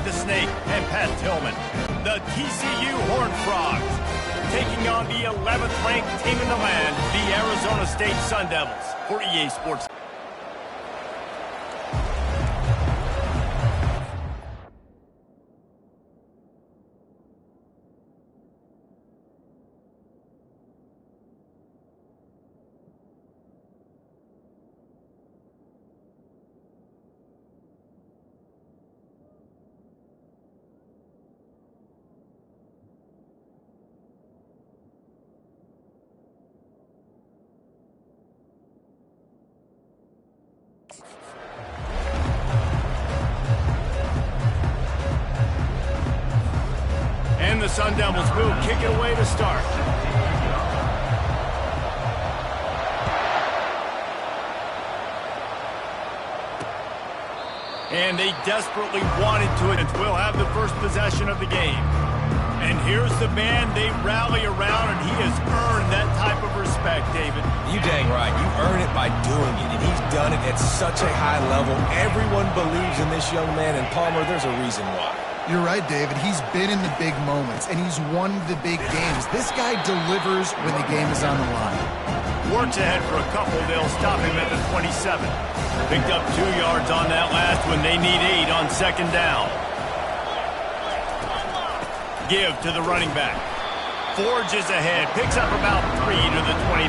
the Snake and Pat Tillman. The TCU Horned Frogs taking on the 11th ranked team in the land, the Arizona State Sun Devils, for EA Sports. And the Sun Devils will kick it away to start. And they desperately wanted to, and will have the first possession of the game. And here's the man they rally around, and he has earned that type of respect, David. You dang right. You earn it by doing it, and he's done it at such a high level. Everyone believes in this young man, and Palmer, there's a reason why. You're right, David. He's been in the big moments, and he's won the big games. This guy delivers when the game is on the line. Works ahead for a couple. They'll stop him at the 27. Picked up 2 yards on that last one. They need 8 on second down. Give to the running back. Forges ahead. Picks up about 3 to the 29.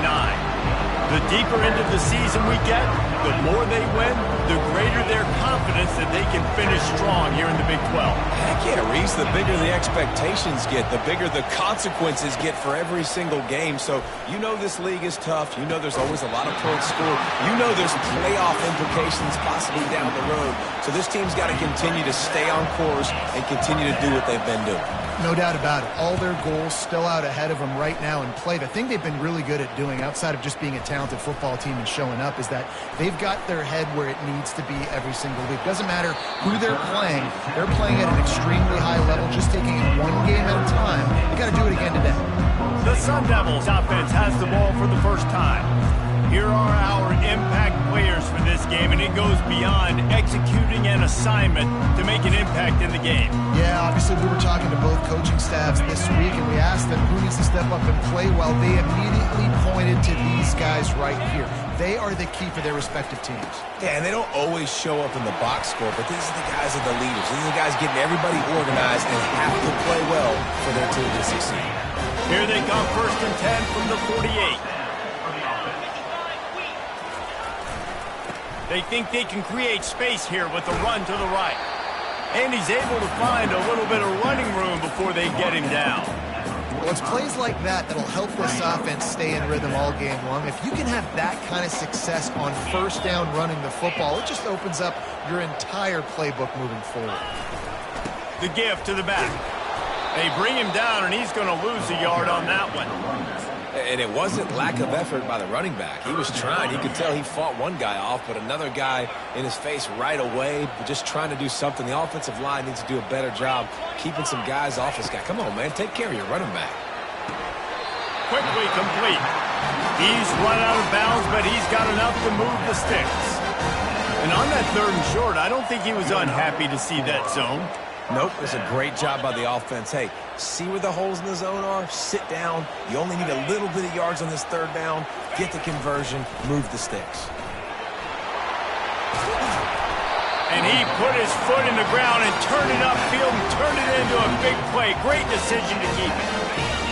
The deeper into the season we get, the more they win, the greater their confidence that they can finish strong here in the Big 12. Heck yeah, Reese, the bigger the expectations get, the bigger the consequences get for every single game. So you know this league is tough. You know there's always a lot of points scored. You know there's playoff implications possibly down the road. So this team's got to continue to stay on course and continue to do what they've been doing. No doubt about it. All their goals still out ahead of them right now in play. The thing they've been really good at doing, outside of just being a talented football team and showing up, is that they've got their head where it needs to be every single week. Doesn't matter who they're playing at an extremely high level, just taking it one game at a time. They got to do it again today. The Sun Devils offense has the ball for the first time. Here are our impact players for this game, and it goes beyond executing an assignment to make an impact in the game. Yeah, obviously we were talking to both coaching staffs this week, and we asked them who needs to step up and play well. They immediately pointed to these guys right here. They are the key for their respective teams. Yeah, and they don't always show up in the box score, but these are the guys that are the leaders. These are the guys getting everybody organized and have to play well for their team to succeed. Here they come, 1st and 10 from the 48. They think they can create space here with the run to the right. And he's able to find a little bit of running room before they get him down. Well, it's plays like that that'll help this offense stay in rhythm all game long. If you can have that kind of success on first down running the football, it just opens up your entire playbook moving forward. The give to the back. They bring him down, and he's going to lose a yard on that one. And it wasn't lack of effort by the running back. He was trying. You could tell he fought one guy off, but another guy in his face right away, just trying to do something. The offensive line needs to do a better job keeping some guys off this guy. Come on, man. Take care of your running back. Quickly complete. He's run out of bounds, but he's got enough to move the sticks. And on that 3rd and short, I don't think he was unhappy to see that zone. Nope, it's a great job by the offense. Hey, see where the holes in the zone are? Sit down. You only need a little bit of yards on this 3rd down. Get the conversion. Move the sticks. And he put his foot in the ground and turned it upfield and turned it into a big play. Great decision to keep it.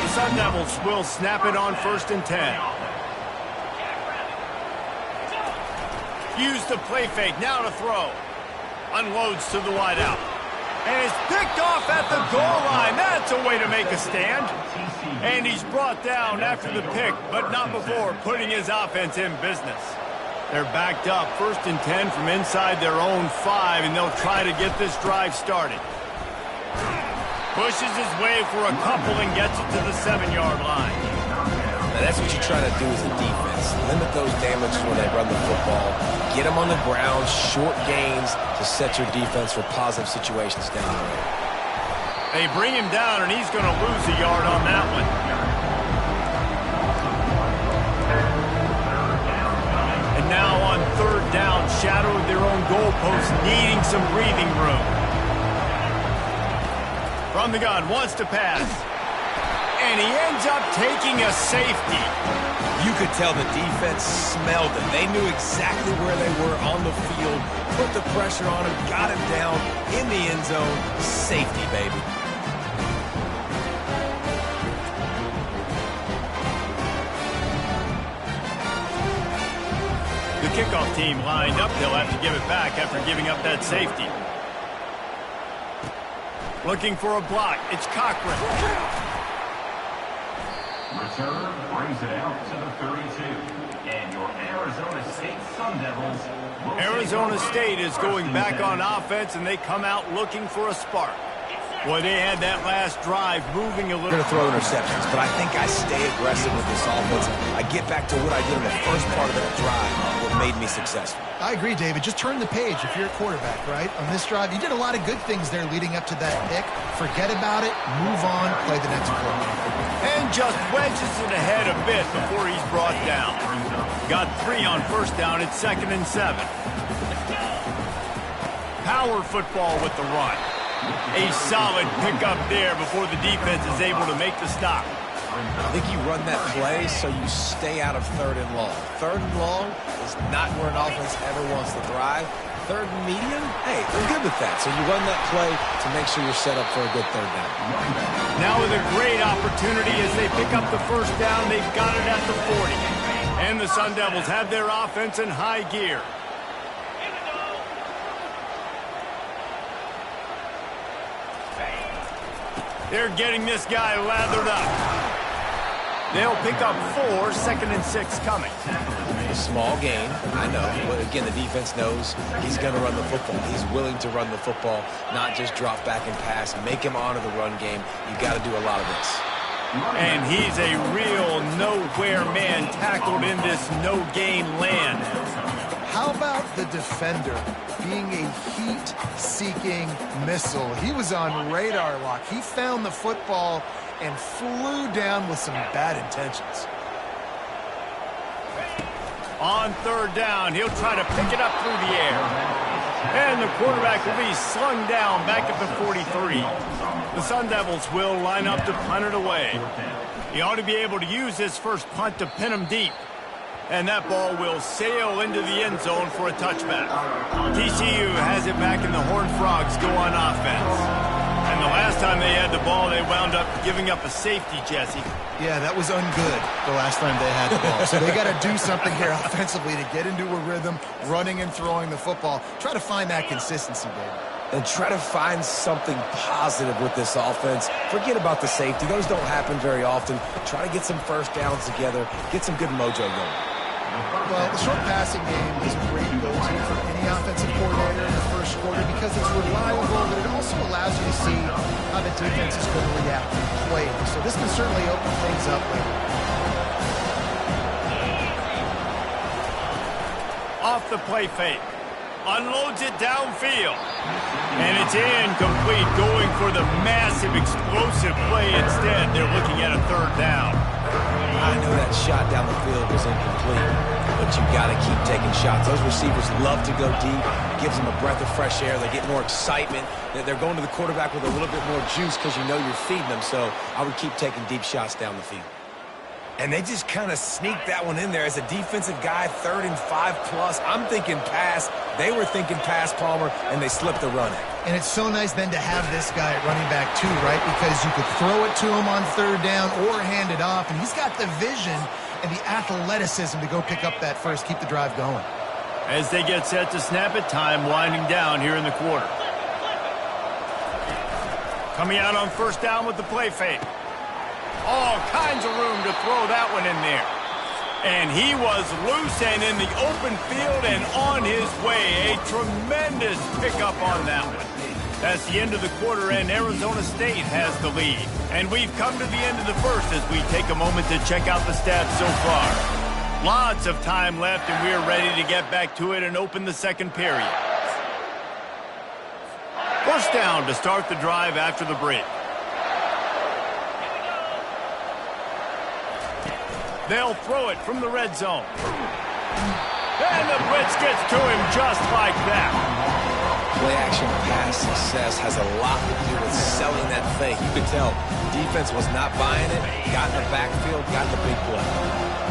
The Sun Devils will snap it on 1st and 10. Use the play fake. Now to throw. Unloads to the wideout. And is picked off at the goal line. That's a way to make a stand. And he's brought down after the pick, but not before putting his offense in business. They're backed up, 1st and 10 from inside their own 5, and they'll try to get this drive started. Pushes his way for a couple and gets it to the 7-yard line. Now that's what you try to do as a defense. Limit those damages when they run the football. Get them on the ground, short gains to set your defense for positive situations down the road. They bring him down, and he's going to lose a yard on that one. And now on 3rd down, shadow of their own goalpost, needing some breathing room. On the gun, wants to pass. And he ends up taking a safety. You could tell the defense smelled it. They knew exactly where they were on the field, put the pressure on him, got him down in the end zone. Safety, baby. The kickoff team lined up. They'll have to give it back after giving up that safety. Looking for a block. It's Cochran. Return brings it out to the 32. And your Arizona State Sun Devils. Arizona State is going back on offense, and they come out looking for a spark. Boy, they had that last drive moving a little. Going to throw interceptions, but I think I stay aggressive with this offense. I get back to what I did in the first part of that drive, what made me successful. I agree, David. Just turn the page if you're a quarterback, right? On this drive, you did a lot of good things there leading up to that pick. Forget about it, move on, play the next play. And just wedges it ahead a bit before he's brought down. Got 3 on first down. It's 2nd and 7. Power football with the run. A solid pickup there before the defense is able to make the stop. I think you run that play so you stay out of 3rd and long. 3rd and long is not where an offense ever wants to thrive. 3rd and medium, hey, they're good with that. So you run that play to make sure you're set up for a good 3rd down. Now with a great opportunity as they pick up the first down, they've got it at the 40. And the Sun Devils have their offense in high gear. They're getting this guy lathered up. They'll pick up 4, 2nd and 6 coming. A small gain, I know. But again, the defense knows he's going to run the football. He's willing to run the football, not just drop back and pass. Make him honor the run game. You got to do a lot of this. And he's a real nowhere man tackled in this no-gain land. How about the defender being a heat-seeking missile? He was on radar lock. He found the football and flew down with some bad intentions. On 3rd down, he'll try to pick it up through the air. And the quarterback will be slung down back at the 43. The Sun Devils will line up to punt it away. He ought to be able to use his first punt to pin him deep. And that ball will sail into the end zone for a touchback. TCU has it back, and the Horned Frogs go on offense. And the last time they had the ball, they wound up giving up a safety, Jesse. Yeah, that was ungood the last time they had the ball. So they got to do something here offensively to get into a rhythm, running and throwing the football. Try to find that consistency, David. And try to find something positive with this offense. Forget about the safety. Those don't happen very often. Try to get some first downs together. Get some good mojo going. Well, the short passing game is a great go-to for any offensive coordinator in the first quarter because it's reliable, but it also allows you to see how the defense is going to react and play. So this can certainly open things up later. Off the play fake. Unloads it downfield. And it's incomplete, going for the massive explosive play instead. They're looking at a 3rd down. I know that shot down the field was incomplete, but you got to keep taking shots. Those receivers love to go deep. It gives them a breath of fresh air. They get more excitement. They're going to the quarterback with a little bit more juice because you know you're feeding them. So I would keep taking deep shots down the field. And they just kind of sneaked that one in there as a defensive guy, 3rd and 5+. I'm thinking pass. They were thinking pass, Palmer, and they slipped the run. And it's so nice then to have this guy at running back too, right? Because you could throw it to him on 3rd down or hand it off. And he's got the vision and the athleticism to go pick up that first, keep the drive going. As they get set to snap it, time winding down here in the quarter. Coming out on 1st down with the play fake. All kinds of room to throw that one in there. And he was loose and in the open field and on his way. A tremendous pickup on that one. That's the end of the quarter, and Arizona State has the lead. And we've come to the end of the first as we take a moment to check out the stats so far. Lots of time left, and we're ready to get back to it and open the 2nd period. 1st down to start the drive after the break. They'll throw it from the red zone. And the blitz gets to him just like that. play-action pass success has a lot to do with selling that fake. You could tell defense was not buying it, got in the backfield, got the big play.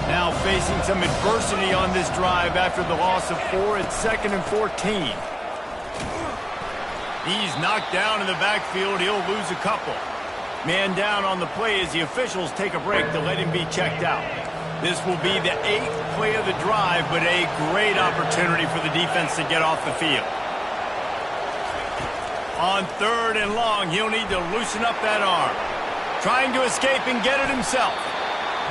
Now facing some adversity on this drive after the loss of 4. It's 2nd and 14. He's knocked down in the backfield. He'll lose a couple. Man down on the play as the officials take a break to let him be checked out. This will be the 8th play of the drive, but a great opportunity for the defense to get off the field. On 3rd and long, he'll need to loosen up that arm. Trying to escape and get it himself.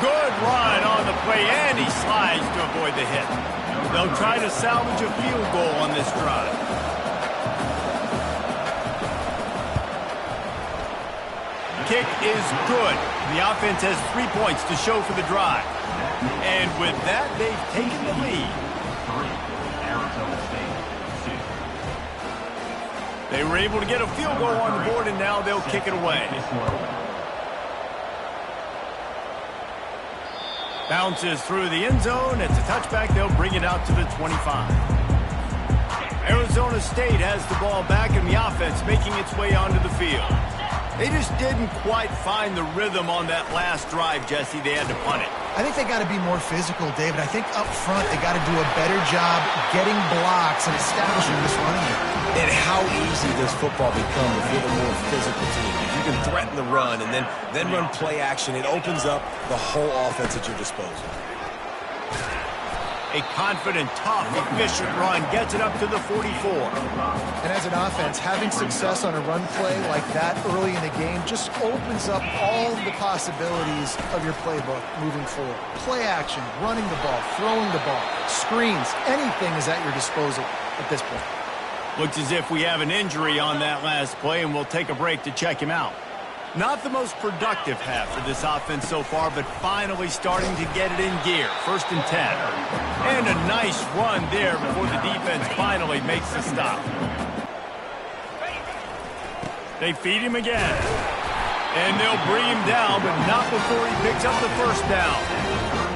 Good run on the play, and he slides to avoid the hit. They'll try to salvage a field goal on this drive. Kick is good. The offense has 3 points to show for the drive. And with that, they've taken the lead. 3, Arizona State, 2. They were able to get a field goal on the board, and now they'll kick it away. Bounces through the end zone. It's a touchback. They'll bring it out to the 25. Arizona State has the ball back in the offense, making its way onto the field. They just didn't quite find the rhythm on that last drive, Jesse. They had to punt it. I think they got to be more physical, David. I think up front they got to do a better job getting blocks and establishing this running game. And how easy does football become if you're the more physical team? If you can threaten the run and then run play action, it opens up the whole offense at your disposal. A confident, tough, efficient run gets it up to the 44. And as an offense, having success on a run play like that early in the game just opens up all the possibilities of your playbook moving forward. Play action, running the ball, throwing the ball, screens, anything is at your disposal at this point. Looks as if we have an injury on that last play, and we'll take a break to check him out. Not the most productive half for this offense so far, but finally starting to get it in gear. 1st and 10. And a nice run there before the defense finally makes the stop. They feed him again. And they'll bring him down, but not before he picks up the 1st down.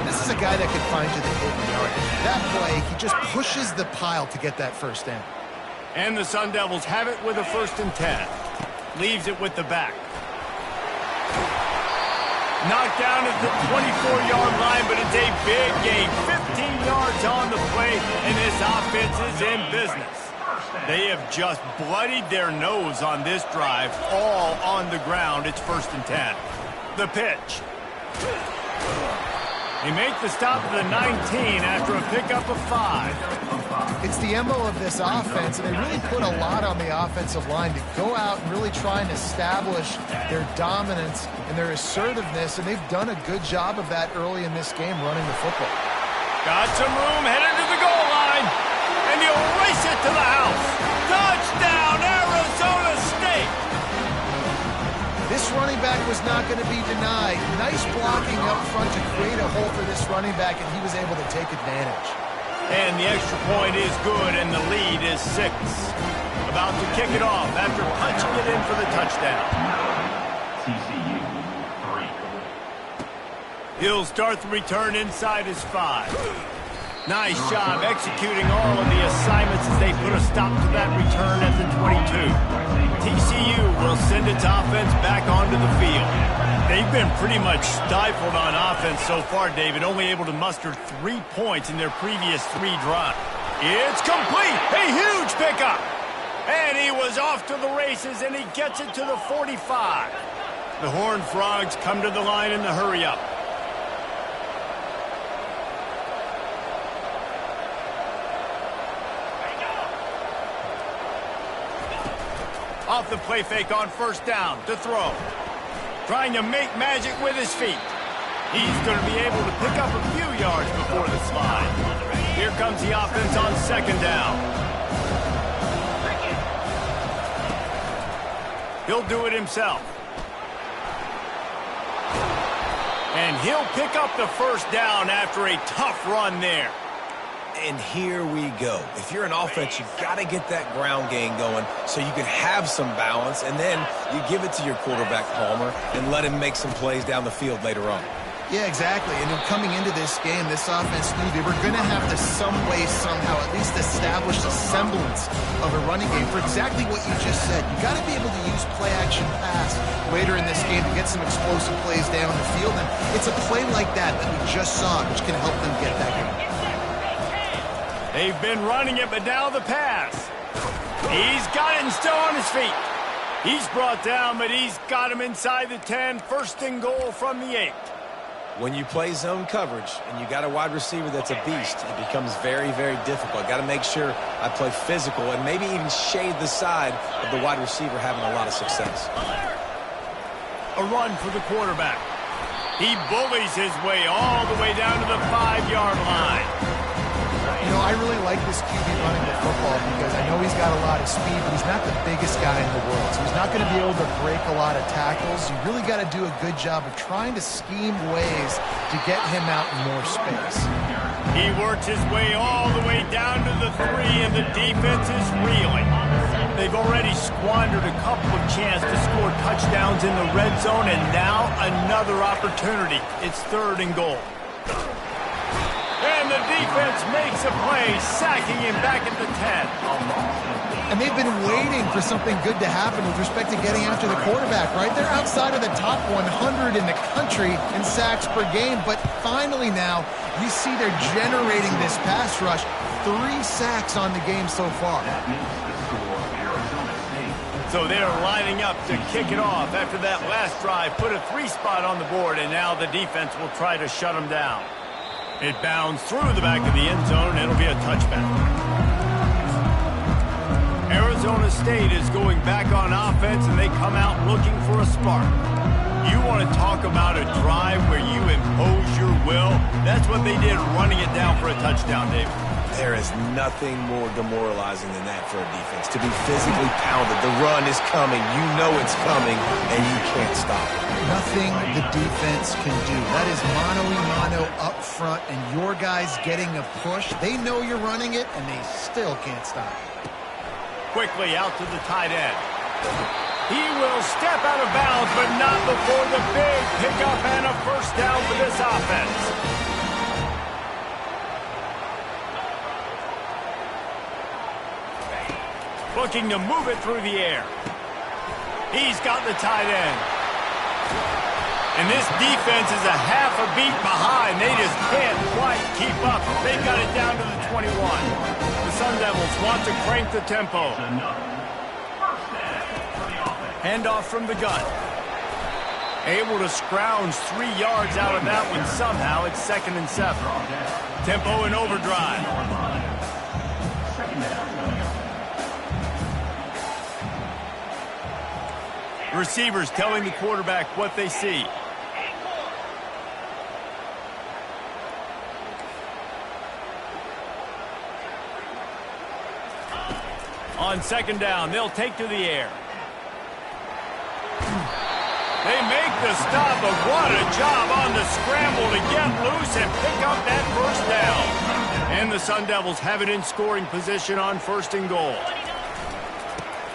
This is a guy that can find you the hidden yard. That play, he just pushes the pile to get that 1st down. And the Sun Devils have it with a 1st and 10. Leaves it with the back. Knocked down at the 24-yard line, but it's a big gain. 15 yards on the play, and this offense is in business. They have just bloodied their nose on this drive, all on the ground. It's 1st and 10. The pitch. They make the stop at the 19 after a pickup of 5. It's the MO of this offense, and they really put a lot on the offensive line to go out and really try and establish their dominance and their assertiveness, and they've done a good job of that early in this game running the football. Got some room, headed to the goal line, and he'll race it to the house. Touchdown, Arizona State! This running back was not going to be denied. Nice blocking up front to create a hole for this running back, and he was able to take advantage. And the extra point is good, and the lead is 6. About to kick it off after punching it in for the touchdown. TCU, 3. He'll start the return inside his 5. Nice job executing all of the assignments as they put a stop to that return at the 22. TCU will send its offense back onto the field. They've been pretty much stifled on offense so far, David, only able to muster 3 points in their previous 3 drives. It's complete! A huge pickup! And he was off to the races, and he gets it to the 45. The Horned Frogs come to the line in the hurry-up. Off the play fake on 1st down to throw. Trying to make magic with his feet. He's going to be able to pick up a few yards before the slide. Here comes the offense on 2nd down. He'll do it himself. And he'll pick up the 1st down after a tough run there. And here we go. If you're an offense, you've got to get that ground game going so you can have some balance, and then you give it to your quarterback, Palmer, and let him make some plays down the field later on. Yeah, exactly. And then coming into this game, this offense knew they were going to have to some way, somehow, at least establish a semblance of a running game for exactly what you just said. You got to be able to use play-action pass later in this game to get some explosive plays down the field. And it's a play like that that we just saw, which can help them get that game. They've been running it, but now the pass. He's got it and still on his feet. He's brought down, but he's got him inside the 10. First and goal from the 8. When you play zone coverage and you got a wide receiver that's a beast, it becomes very, very difficult. Got to make sure I play physical and maybe even shade the side of the wide receiver having a lot of success. A run for the quarterback. He bullies his way all the way down to the 5-yard line. You know, I really like this QB running the football because I know he's got a lot of speed, but he's not the biggest guy in the world. So he's not going to be able to break a lot of tackles. You really got to do a good job of trying to scheme ways to get him out in more space. He worked his way all the way down to the 3, and the defense is reeling. They've already squandered a couple of chances to score touchdowns in the red zone, and now another opportunity. It's 3rd and goal. And the defense makes a play, sacking him back at the 10. And they've been waiting for something good to happen with respect to getting after the quarterback, right? They're outside of the top 100 in the country in sacks per game, but finally now you see they're generating this pass rush. 3 sacks on the game so far. So they're lining up to kick it off after that last drive. Put a 3 spot on the board, and now the defense will try to shut them down. It bounds through the back of the end zone, and it'll be a touchback. Arizona State is going back on offense, and they come out looking for a spark. You want to talk about a drive where you impose your will? That's what they did, running it down for a touchdown, David. There is nothing more demoralizing than that for a defense. To be physically pounded, the run is coming, you know it's coming, and you can't stop it. Nothing the defense can do. That is mano-a-mano up front, and your guys getting a push. They know you're running it, and they still can't stop it. Quickly out to the tight end. He will step out of bounds, but not before the big pickup and a first down for this offense. Looking to move it through the air. He's got the tight end. And this defense is a half a beat behind. They just can't quite keep up. They've got it down to the 21. The Sun Devils want to crank the tempo. Handoff from the gun. Able to scrounge 3 yards out of that one somehow. It's 2nd and 7. Tempo and overdrive. Receivers telling the quarterback what they see. On 2nd down, they'll take to the air. They make the stop, but what a job on the scramble to get loose and pick up that first down. And the Sun Devils have it in scoring position on 1st and goal.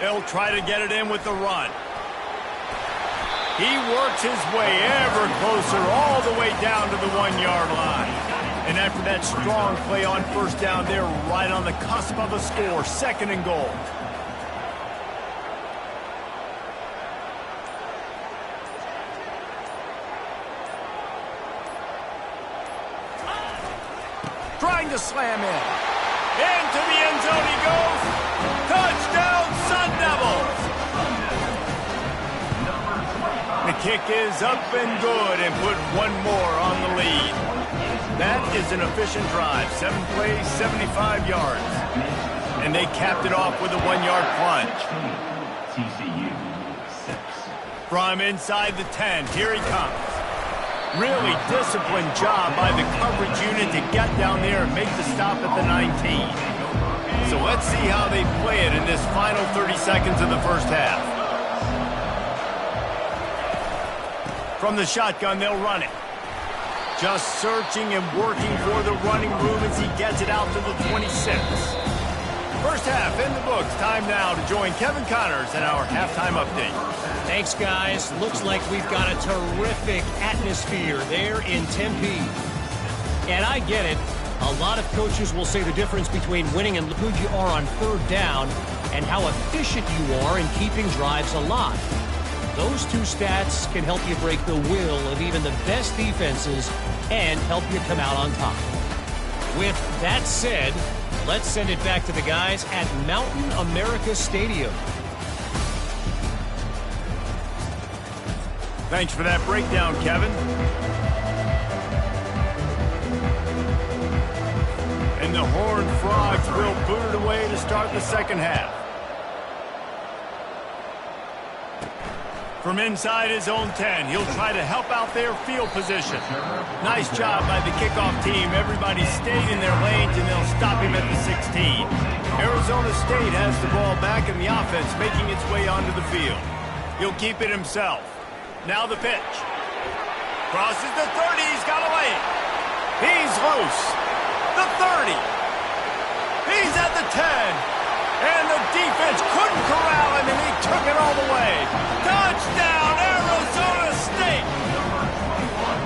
They'll try to get it in with the run. He works his way ever closer all the way down to the 1-yard line. And after that strong play on 1st down, they're right on the cusp of a score. 2nd and goal. Trying to slam in. Into the end zone he goes. Touchdown, Sun Devils! The kick is up and good and put 1 more on the lead. That is an efficient drive. 7 plays, 75 yards. And they capped it off with a 1-yard plunge. TCU 6. From inside the 10, here he comes. Really disciplined job by the coverage unit to get down there and make the stop at the 19. So let's see how they play it in this final 30 seconds of the first half. From the shotgun, they'll run it. Just searching and working for the running room as he gets it out to the 26. First half in the books. Time now to join Kevin Connors in our halftime update. Thanks, guys. Looks like we've got a terrific atmosphere there in Tempe. And I get it. A lot of coaches will say the difference between winning and who you are on third down and how efficient you are in keeping drives alive. Those two stats can help you break the will of even the best defenses and help you come out on top. With that said, let's send it back to the guys at Mountain America Stadium. Thanks for that breakdown, Kevin. And the Horned Frogs will boot it away to start the second half. From inside his own 10, he'll try to help out their field position. Nice job by the kickoff team. Everybody stayed in their lanes, and they'll stop him at the 16. Arizona State has the ball back in the offense, making its way onto the field. He'll keep it himself. Now the pitch. Crosses the 30. He's got a lane. He's loose. The 30. He's at the 10. And the defense couldn't corral him, and he took it all the way. Touchdown, Arizona State!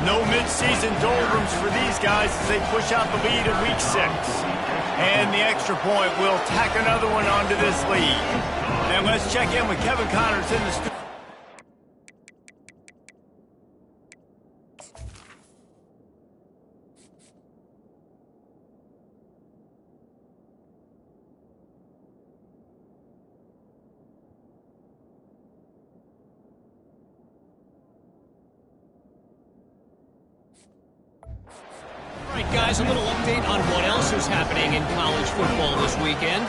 No midseason doldrums for these guys as they push out the lead in Week 6. And the extra point will tack another one onto this lead. And let's check in with Kevin Connors in the studio. All right, guys, a little update on what else is happening in college football this weekend.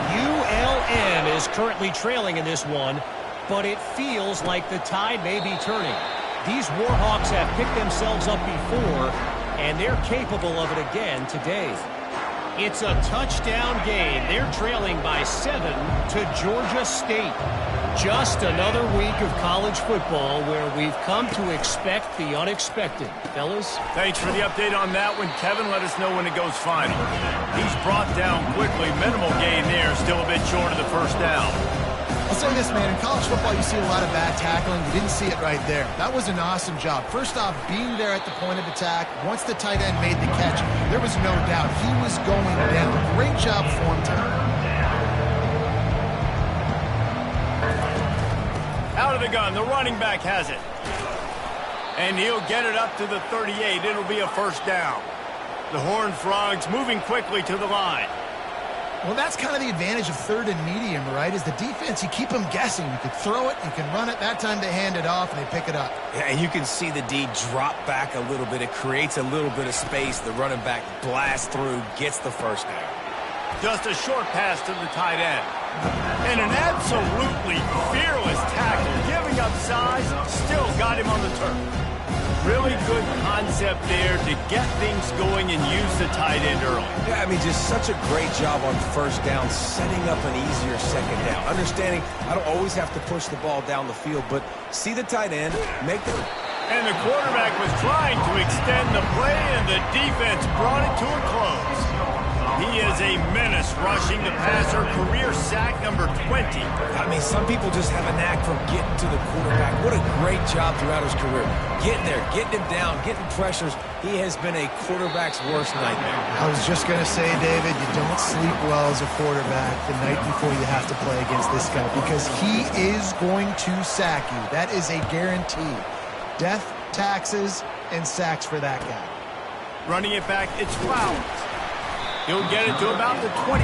ULM is currently trailing in this one, but it feels like the tide may be turning. These Warhawks have picked themselves up before, and they're capable of it again today. It's a touchdown game. They're trailing by 7 to Georgia State. Just another week of college football where we've come to expect the unexpected. Fellas? Thanks for the update on that one, Kevin. Let us know when it goes final. He's brought down quickly. Minimal gain there. Still a bit short of the first down. I'll say this, man. In college football, you see a lot of bad tackling. You didn't see it right there. That was an awesome job. First off, being there at the point of attack. Once the tight end made the catch, there was no doubt he was going down. Great job form time. Out of the gun, the running back has it. And he'll get it up to the 38. It'll be a first down. The Horned Frogs moving quickly to the line. Well, that's kind of the advantage of third and medium, right? Is the defense, you keep them guessing. You can throw it, you can run it. That time they hand it off and they pick it up. Yeah, and you can see the D drop back a little bit. It creates a little bit of space. The running back blasts through, gets the first down. Just a short pass to the tight end. And an absolutely fearless tackle, giving up size, still got him on the turf. Really good concept there to get things going and use the tight end early. Yeah, I mean, just such a great job on first down, setting up an easier second down. Understanding I don't always have to push the ball down the field, but see the tight end, make the... And the quarterback was trying to extend the play, and the defense brought it to a close. He is a menace rushing the passer, career sack number 20. I mean, some people just have a knack for getting to the quarterback. What a great job throughout his career. Getting there, getting him down, getting pressures. He has been a quarterback's worst nightmare. I was just going to say, David, you don't sleep well as a quarterback the night before you have to play against this guy because he is going to sack you. That is a guarantee. Death, taxes, and sacks for that guy. Running it back, it's Flowers. He'll get it to about the 25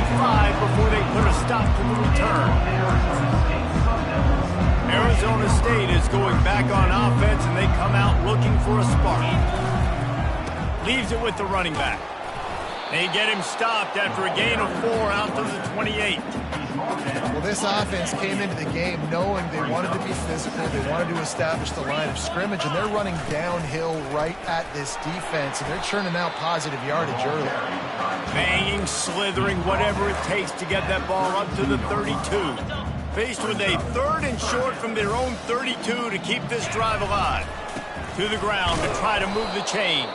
before they put a stop to the return. Arizona State is going back on offense, and they come out looking for a spark. Leaves it with the running back. They get him stopped after a gain of 4 out to the 28. Well, this offense came into the game knowing they wanted to be physical, they wanted to establish the line of scrimmage, and they're running downhill right at this defense, and they're churning out positive yardage early. Banging, slithering, whatever it takes to get that ball up to the 32. Faced with a 3rd and short from their own 32 to keep this drive alive. To the ground to try to move the chains.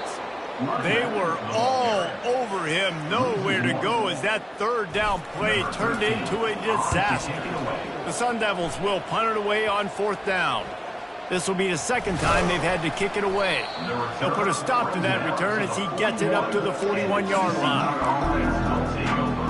They were all over him, nowhere to go as that third down play turned into a disaster. The Sun Devils will punt it away on fourth down. This will be the second time they've had to kick it away. They'll put a stop to that return as he gets it up to the 41-yard line.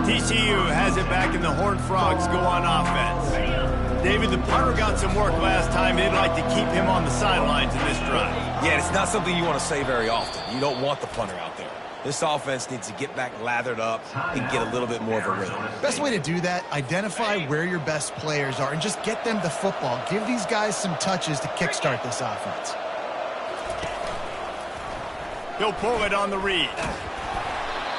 TCU has it back, and the Horned Frogs go on offense. David, the punter got some work last time. They'd like to keep him on the sidelines in this drive. Yeah, it's not something you want to say very often. You don't want the punter out there. This offense needs to get back lathered up and get a little bit more of a rhythm. Best way to do that, identify where your best players are and just get them the football. Give these guys some touches to kickstart this offense. He'll pull it on the read.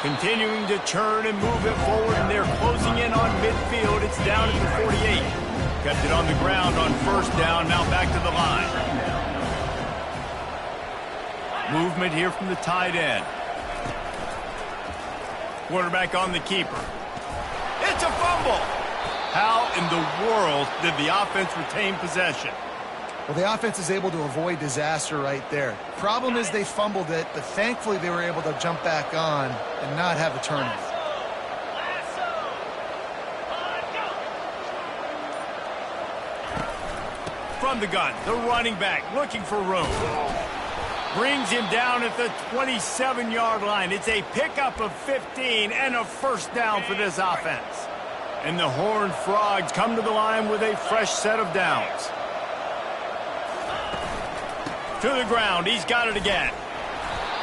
Continuing to turn and move it forward, and they're closing in on midfield. It's down at the 48. Kept it on the ground on first down, now back to the line. Movement here from the tight end. Quarterback on the keeper. It's a fumble. How in the world did the offense retain possession? Well, the offense is able to avoid disaster right there. Problem is they fumbled it, but thankfully they were able to jump back on and not have a turnover. From the gun, the running back looking for room. Brings him down at the 27-yard line. It's a pickup of 15 and a first down for this offense. And the Horned Frogs come to the line with a fresh set of downs. To the ground, he's got it again.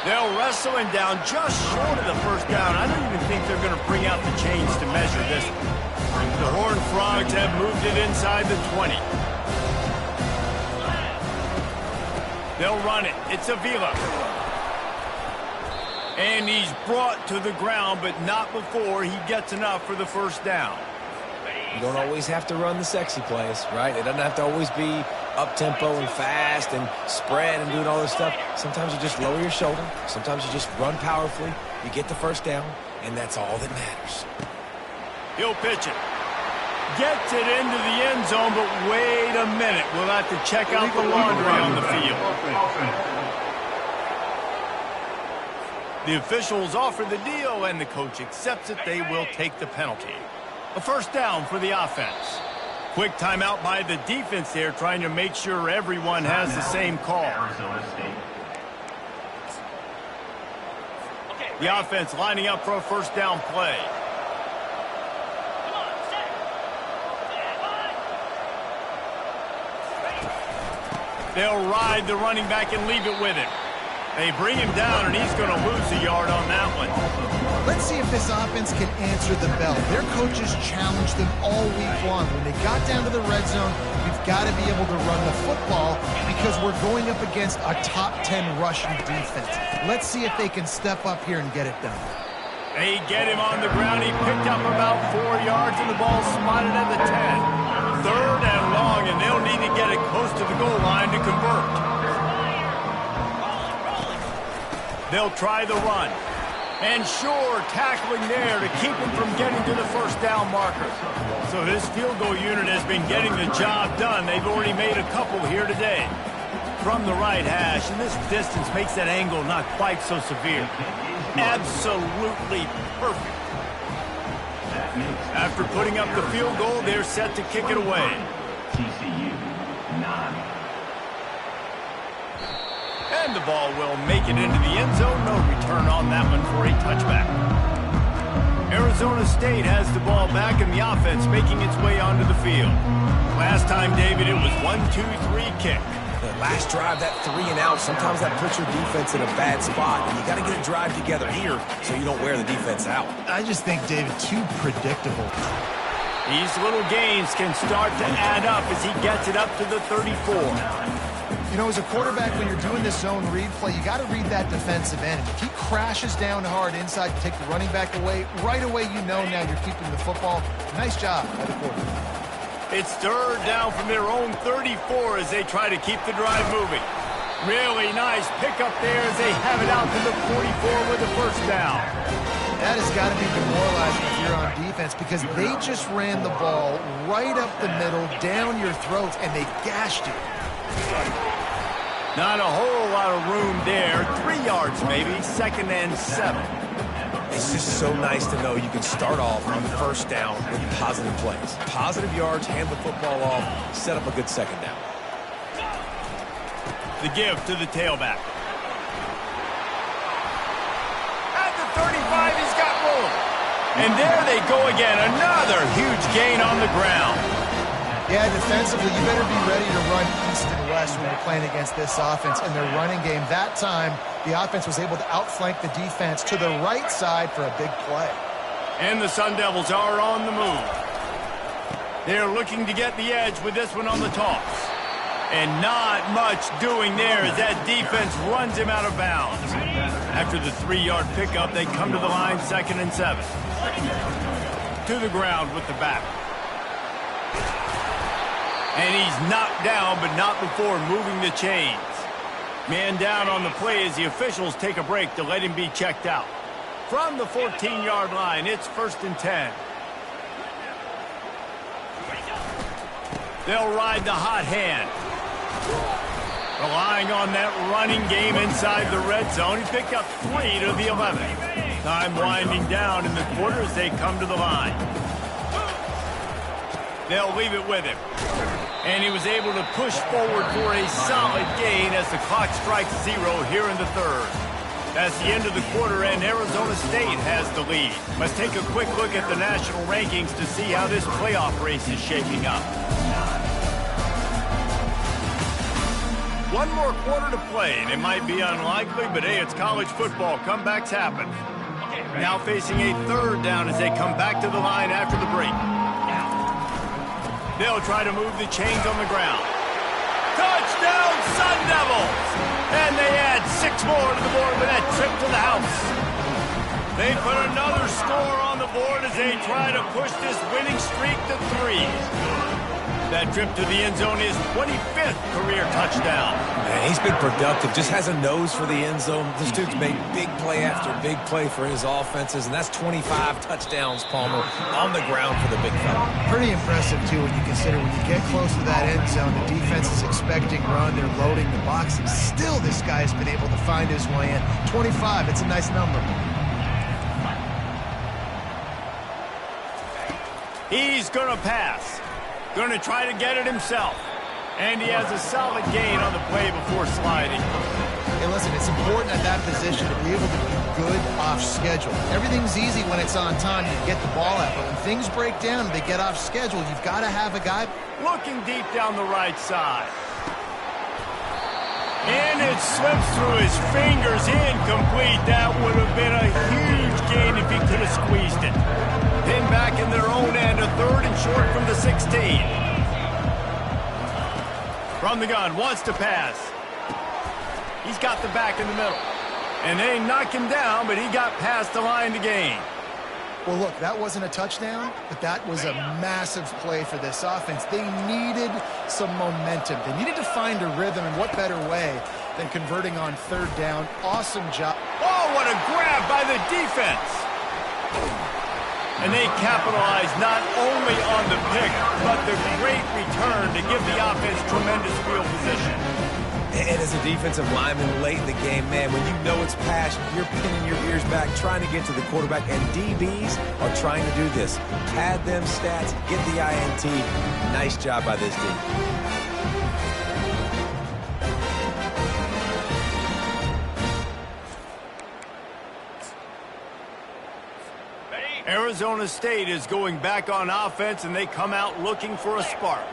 They'll wrestle him down just short of the first down. I don't even think they're going to bring out the chains to measure this one. The Horned Frogs have moved it inside the 20. They'll run it. It's Avila. And he's brought to the ground, but not before he gets enough for the first down. You don't always have to run the sexy plays, right? It doesn't have to always be up-tempo and fast and spread and doing all this stuff. Sometimes you just lower your shoulder. Sometimes you just run powerfully. You get the first down, and that's all that matters. He'll pitch it. Gets it into the end zone, but wait a minute. We'll have to check out the laundry on the field. The officials offer the deal, and the coach accepts it. They will take the penalty. A first down for the offense. Quick timeout by the defense there, trying to make sure everyone has the same call. The offense lining up for a first down play. They'll ride the running back and leave it with him. They bring him down, and he's going to lose a yard on that one. Let's see if this offense can answer the bell. Their coaches challenged them all week long. When they got down to the red zone, we've got to be able to run the football because we're going up against a top 10 rushing defense. Let's see if they can step up here and get it done. They get him on the ground. He picked up about 4 yards, and the ball spotted at the 10. Third and long, and they'll need to get it close to the goal line to convert. They'll try the run. And sure, tackling there to keep him from getting to the first down marker. So this field goal unit has been getting the job done. They've already made a couple here today. From the right hash, and this distance makes that angle not quite so severe. Absolutely perfect. After putting up the field goal, they're set to kick it away. TCU 9. And the ball will make it into the end zone. No return on that one for a touchback. Arizona State has the ball back, and the offense making its way onto the field. Last time, David, it was 1-2-3 kick. The last drive, that 3 and out, sometimes that puts your defense in a bad spot. And you got to get a drive together here so you don't wear the defense out. I just think, David, too predictable. These little gains can start to add up as he gets it up to the 34. You know, as a quarterback, when you're doing this zone read play, you got to read that defensive end. If he crashes down hard inside to take the running back away, right away you know now you're keeping the football. Nice job by the quarterback. It's third down from their own 34 as they try to keep the drive moving. Really nice pickup there as they have it out to the 44 with the first down. That has got to be demoralizing if you're on defense because they just ran the ball right up the middle, down your throats, and they gashed you. Not a whole lot of room there. 3 yards maybe, 2nd and 7. It's just so nice to know you can start off on 1st down with positive plays. Positive yards, hand the football off, set up a good 2nd down. The give to the tailback. At the 35, he's got room. And there they go again. Another huge gain on the ground. Yeah, defensively, you better be ready to run east and west when you're playing against this offense. In their running game, that time, the offense was able to outflank the defense to the right side for a big play. And the Sun Devils are on the move. They're looking to get the edge with this one on the toss. And not much doing there as that defense runs him out of bounds. After the 3-yard pickup, they come to the line, 2nd and 7. To the ground with the back. And he's knocked down, but not before moving the chains. Man down on the play as the officials take a break to let him be checked out. From the 14-yard line, it's 1st and 10. They'll ride the hot hand. Relying on that running game inside the red zone. He picked up 3 to the 11. Time winding down in the quarter as they come to the line. They'll leave it with him. And he was able to push forward for a solid gain as the clock strikes 0 here in the 3rd. That's the end of the quarter, and Arizona State has the lead. Let's take a quick look at the national rankings to see how this playoff race is shaping up. One more quarter to play, and it might be unlikely, but hey, it's college football. Comebacks happen. Now facing a 3rd down as they come back to the line after the break. They'll try to move the chains on the ground. Touchdown, Sun Devils! And they add 6 more to the board with that trip to the house. They put another score on the board as they try to push this winning streak to 3. That trip to the end zone is 25th career touchdown. Man, he's been productive. Just has a nose for the end zone. This dude's made big play after big play for his offenses, and that's 25 touchdowns, Palmer, on the ground for the big fella. Pretty impressive, too, when you consider when you get close to that end zone, the defense is expecting run, they're loading the box, and still this guy's been able to find his way in. 25, it's a nice number. He's going to pass. Going to try to get it himself. And he has a solid gain on the play before sliding. Hey, listen, it's important at that position to be able to be good off schedule. Everything's easy when it's on time. You get the ball out. But when things break down and they get off schedule, you've got to have a guy looking deep down the right side. And it slips through his fingers. Incomplete. That would have been a huge gain if he could have squeezed it. Pinned back in their own end, a 3rd and short from the 16. From the gun, wants to pass. He's got the back in the middle. And they knock him down, but he got past the line to gain. Well, look, that wasn't a touchdown, but that was a massive play for this offense. They needed some momentum. They needed to find a rhythm, and what better way than converting on 3rd down. Awesome job. Oh, what a grab by the defense. And they capitalized not only on the pick, but the great return to give the offense tremendous field position. And as a defensive lineman late in the game, man, when you know it's pass, you're pinning your ears back, trying to get to the quarterback, and DBs are trying to do this. Pad them stats, get the INT. Nice job by this team. Arizona State is going back on offense, and they come out looking for a spark.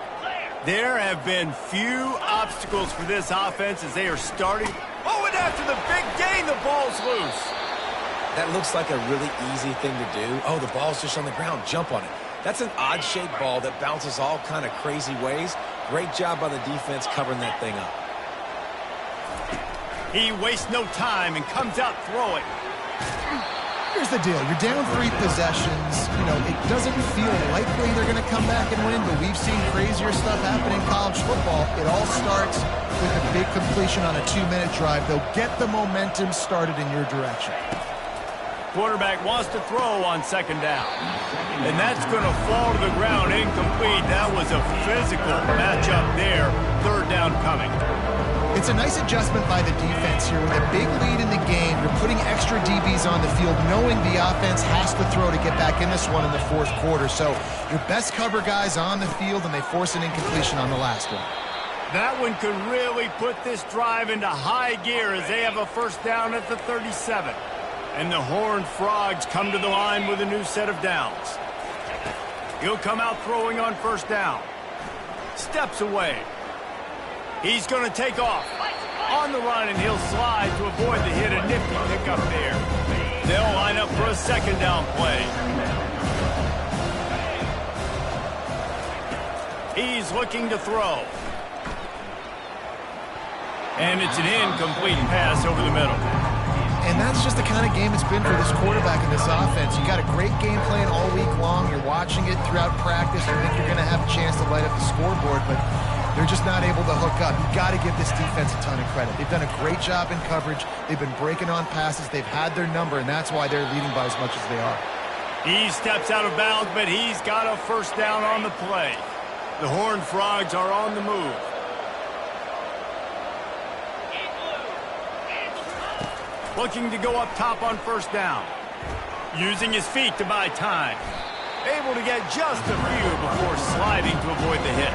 There have been few obstacles for this offense as they are starting. Oh, and after the big gain, the ball's loose. That looks like a really easy thing to do. Oh, the ball's just on the ground. Jump on it. That's an odd-shaped ball that bounces all kind of crazy ways. Great job by the defense covering that thing up. He wastes no time and comes out throwing. Here's the deal. You're down 3 possessions. You know, it doesn't feel likely they're going to come back and win, but we've seen crazier stuff happen in college football. It all starts with a big completion on a 2-minute drive. They'll get the momentum started in your direction. Quarterback wants to throw on 2nd down. And that's going to fall to the ground incomplete. That was a physical matchup there. 3rd down coming. It's a nice adjustment by the defense here. With a big lead in the game, you're putting extra DBs on the field, knowing the offense has to throw to get back in this one in the fourth quarter. So your best cover guys on the field, and they force an incompletion on the last one. That one could really put this drive into high gear as they have a first down at the 37. And the Horned Frogs come to the line with a new set of downs. He'll come out throwing on first down. Steps away. He's going to take off. On the run, and he'll slide to avoid the hit. A nifty pickup there. They'll line up for a second down play. He's looking to throw. And it's an incomplete pass over the middle. And that's just the kind of game it's been for this quarterback in this offense. You got a great game plan all week long. You're watching it throughout practice. You think you're going to have a chance to light up the scoreboard, but they're just not able to hook up. You got to give this defense a ton of credit. They've done a great job in coverage. They've been breaking on passes. They've had their number, and that's why they're leading by as much as they are. He steps out of bounds, but he's got a first down on the play. The Horned Frogs are on the move. Looking to go up top on first down. Using his feet to buy time. Able to get just a few before sliding to avoid the hit.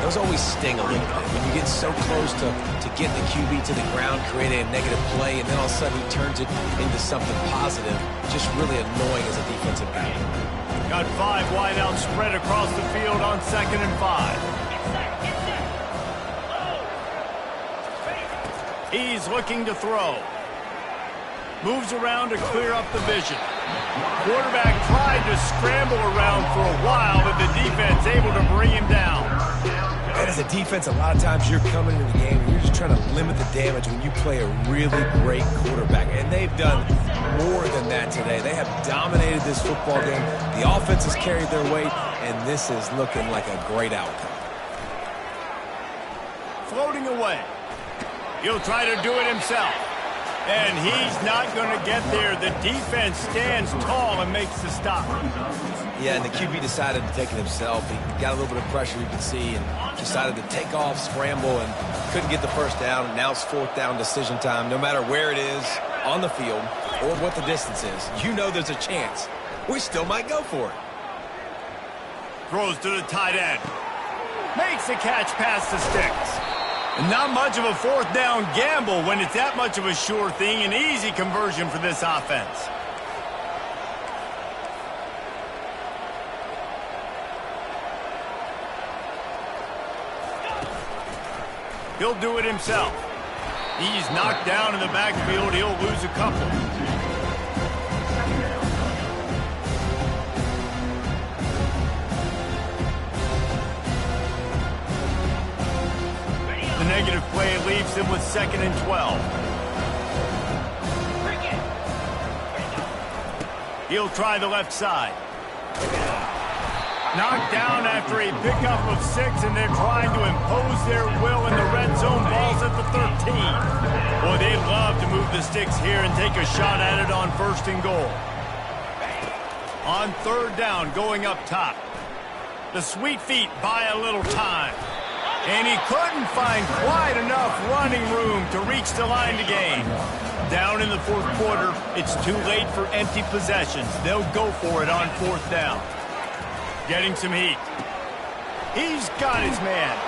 Those always sting a little bit. When you get so close to getting the QB to the ground, creating a negative play, and then all of a sudden he turns it into something positive. Just really annoying as a defensive back. Got 5 wideouts spread across the field on 2nd and 5. He's looking to throw. Moves around to clear up the vision. Quarterback tried to scramble around for a while, but the defense able to bring him down. And as a defense, a lot of times you're coming into the game and you're just trying to limit the damage when you play a really great quarterback. And they've done more than that today. They have dominated this football game. The offense has carried their weight, and this is looking like a great outcome. Floating away. He'll try to do it himself. And he's not going to get there. The defense stands tall and makes the stop. Yeah, and the QB decided to take it himself. He got a little bit of pressure, you can see, and decided to take off, scramble, and couldn't get the first down. And now it's fourth down decision time. No matter where it is on the field or what the distance is, you know there's a chance. We still might go for it. Throws to the tight end. Makes the catch past the sticks. Not much of a fourth down gamble when it's that much of a sure thing. An easy conversion for this offense. He'll do it himself. He's knocked down in the backfield. He'll lose a couple. The negative play leaves him with 2nd and 12. He'll try the left side. Knocked down after a pickup of 6, and they're trying to impose their will in the red zone. Ball's at the 13. Boy, they'd love to move the sticks here and take a shot at it on 1st and goal. On 3rd down, going up top. The Sweet Feet buy a little time. And he couldn't find quite enough running room to reach the line to gain. Down in the 4th quarter, it's too late for empty possessions. They'll go for it on 4th down. Getting some heat. He's got his man.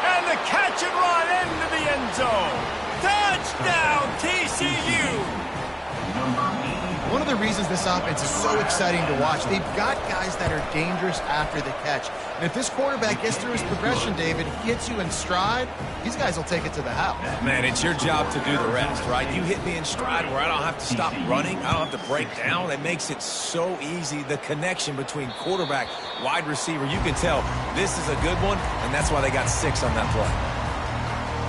And the catch and run into the end zone. Touchdown, TCU! One of the reasons this offense is so exciting to watch, they've got guys that are dangerous after the catch. And if this quarterback gets through his progression, David, he hits you in stride, these guys will take it to the house. Man, it's your job to do the rest, right? You hit me in stride where I don't have to stop running. I don't have to break down. It makes it so easy. The connection between quarterback, wide receiver, you can tell this is a good one, and that's why they got 6 on that play.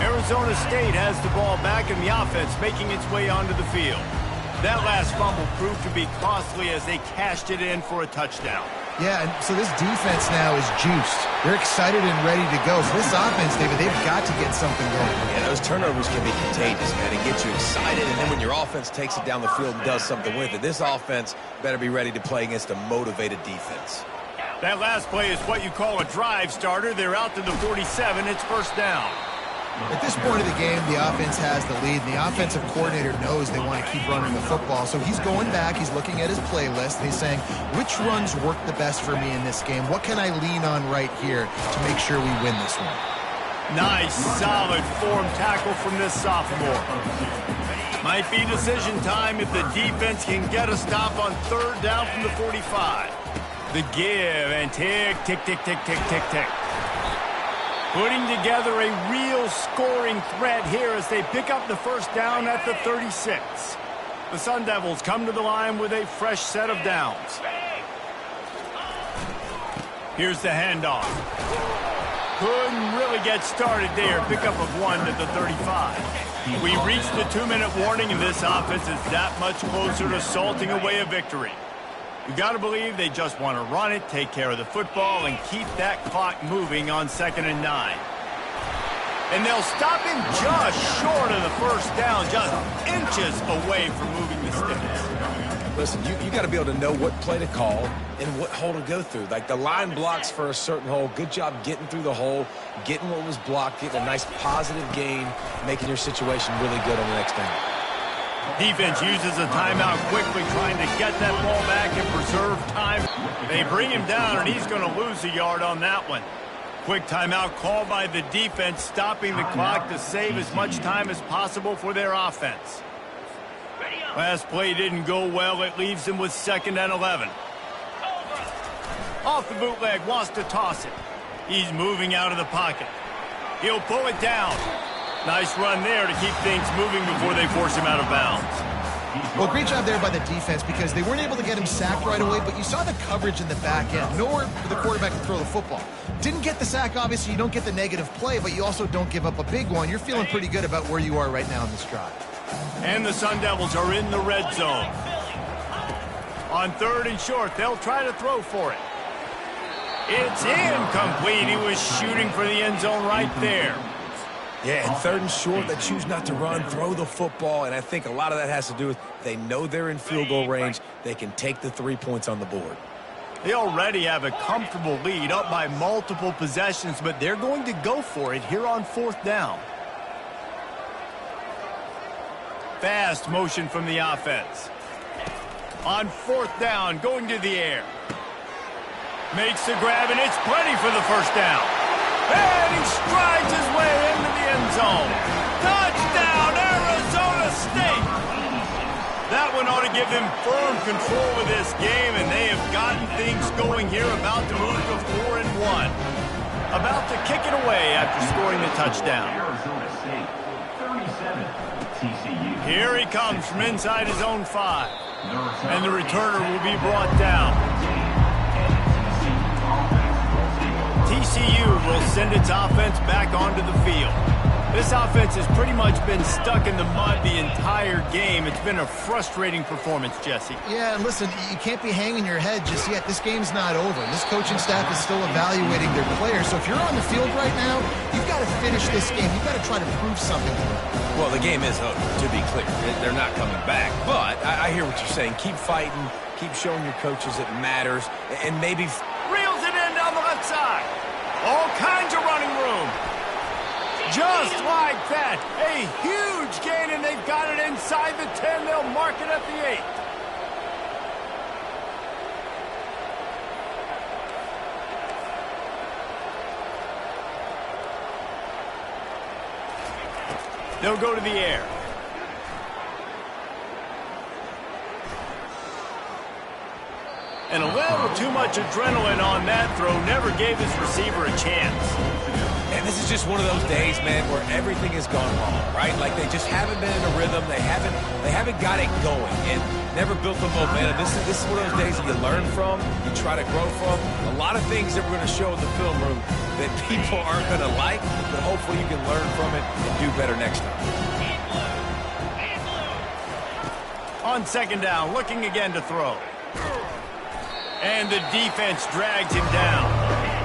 Arizona State has the ball back in the offense, making its way onto the field. That last fumble proved to be costly as they cashed it in for a touchdown. Yeah, and so this defense now is juiced. They're excited and ready to go. So this offense, David, they've got to get something going. Yeah, those turnovers can be contagious, man. It gets you excited, and then when your offense takes it down the field and does something with it, this offense better be ready to play against a motivated defense. That last play is what you call a drive starter. They're out to the 47. It's 1st down. At this point of the game, the offense has the lead, and the offensive coordinator knows they want to keep running the football. So he's going back, he's looking at his playlist, and he's saying, which runs work the best for me in this game? What can I lean on right here to make sure we win this one? Nice, solid form tackle from this sophomore. Might be decision time if the defense can get a stop on 3rd down from the 45. The give and tick, tick, tick, tick, tick, tick, tick. Putting together a real scoring threat here as they pick up the 1st down at the 36. The Sun Devils come to the line with a fresh set of downs. Here's the handoff. Couldn't really get started there. Pickup of 1 at the 35. We reached the 2-minute warning, and this offense is that much closer to salting away a victory. You got to believe they just want to run it, take care of the football, and keep that clock moving on 2nd and 9. And they'll stop him just short of the 1st down, just inches away from moving the sticks. Listen, you got to be able to know what play to call and what hole to go through. Like the line blocks for a certain hole. Good job getting through the hole, getting what was blocked, getting a nice positive gain, making your situation really good on the next down. Defense uses a timeout quickly, trying to get that ball back and preserve time. They bring him down, and he's going to lose a yard on that one. Quick timeout called by the defense, stopping the clock to save as much time as possible for their offense. Last play didn't go well. It leaves him with 2nd and 11. Off the bootleg, wants to toss it. He's moving out of the pocket. He'll pull it down. Nice run there to keep things moving before they force him out of bounds. Well, great job there by the defense because they weren't able to get him sacked right away, but you saw the coverage in the back end. Nowhere for the quarterback to throw the football. Didn't get the sack, obviously. You don't get the negative play, but you also don't give up a big one. You're feeling pretty good about where you are right now in this drive. And the Sun Devils are in the red zone. On 3rd and short, they'll try to throw for it. It's incomplete. He was shooting for the end zone right there. Yeah, and 3rd and short, they choose not to run, throw the football, and I think a lot of that has to do with they know they're in field goal range. They can take the 3 points on the board. They already have a comfortable lead, up by multiple possessions, but they're going to go for it here on 4th down. Fast motion from the offense. On 4th down, going to the air. Makes the grab, and it's plenty for the 1st down. And he strides his way into the end zone. Touchdown, Arizona State! That one ought to give them firm control of this game, and they have gotten things going here, about to move to 4-1. About to kick it away after scoring the touchdown. Arizona State, 37, TCU. Here he comes from inside his own 5. And the returner will be brought down. TCU will send its offense back onto the field. This offense has pretty much been stuck in the mud the entire game. It's been a frustrating performance, Jesse. Yeah, and listen, you can't be hanging your head just yet. This game's not over. This coaching staff is still evaluating their players. So if you're on the field right now, you've got to finish this game. You've got to try to prove something to them. Well, the game is over, to be clear. They're not coming back. But I hear what you're saying. Keep fighting. Keep showing your coaches it matters. And maybe... Reels it in down the left side. All kinds of running room. Just like that. A huge gain, and they've got it inside the 10. They'll mark it at the 8. They'll go to the air. And a little too much adrenaline on that throw. Never gave his receiver a chance. And this is just one of those days, man, where everything has gone wrong, right? Like they just haven't been in a rhythm. They haven't got it going and never built the momentum. This is one of those days that you learn from, you try to grow from. A lot of things that we're going to show in the film room that people aren't going to like, but hopefully you can learn from it and do better next time. On 2nd down, looking again to throw. And the defense drags him down.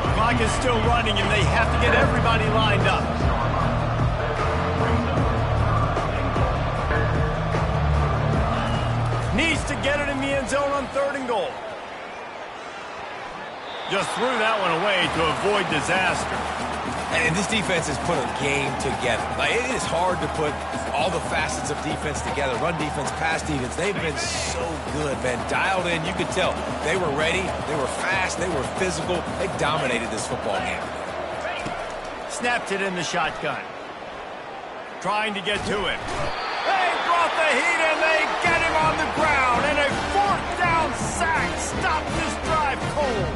The clock is still running, and they have to get everybody lined up. Needs to get it in the end zone on 3rd and goal. Just threw that one away to avoid disaster. And this defense has put a game together. Like, it is hard to put all the facets of defense together. Run defense, pass defense. They've been so good, man. Dialed in. You could tell they were ready. They were fast. They were physical. They dominated this football game. Snapped it in the shotgun. Trying to get to him. They brought the heat and they get him on the ground. And a fourth down sack stopped this drive cold.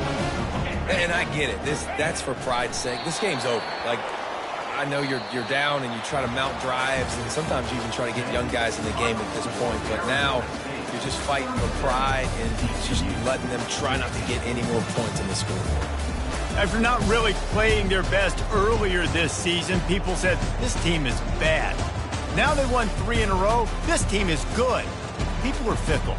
And I get it. That's for pride's sake. This game's over. Like, I know you're down and you try to mount drives, and sometimes you even try to get young guys in the game at this point. But now you're just fighting for pride and just letting them try not to get any more points in the scoreboard. After not really playing their best earlier this season, people said this team is bad. Now they won 3 in a row. This team is good. People are fickle.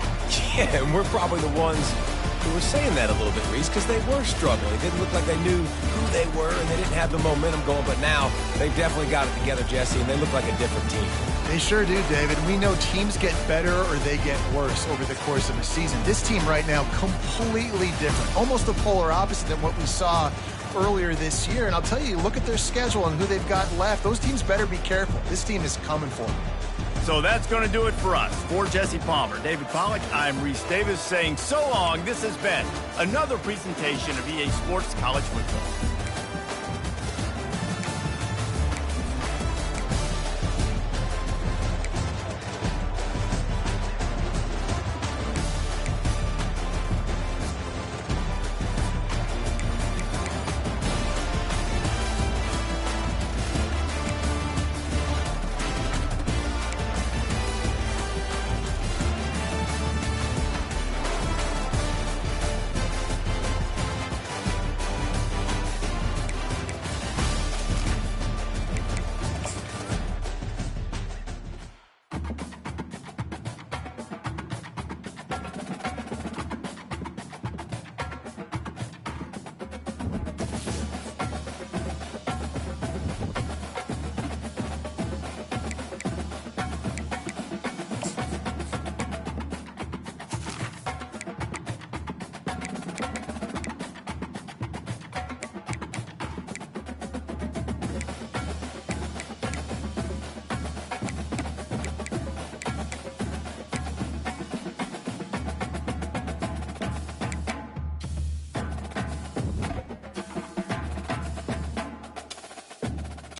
Yeah, and we're probably the ones who were saying that a little bit, Reese, because they were struggling. It didn't look like they knew who they were, and they didn't have the momentum going. But now they've definitely got it together, Jesse, and they look like a different team. They sure do, David. We know teams get better or they get worse over the course of a season. This team right now, completely different. Almost the polar opposite than what we saw earlier this year. And I'll tell you, look at their schedule and who they've got left. Those teams better be careful. This team is coming for them. So that's going to do it for us. For Jesse Palmer, David Pollack, I'm Reese Davis saying so long. This has been another presentation of EA Sports College Football.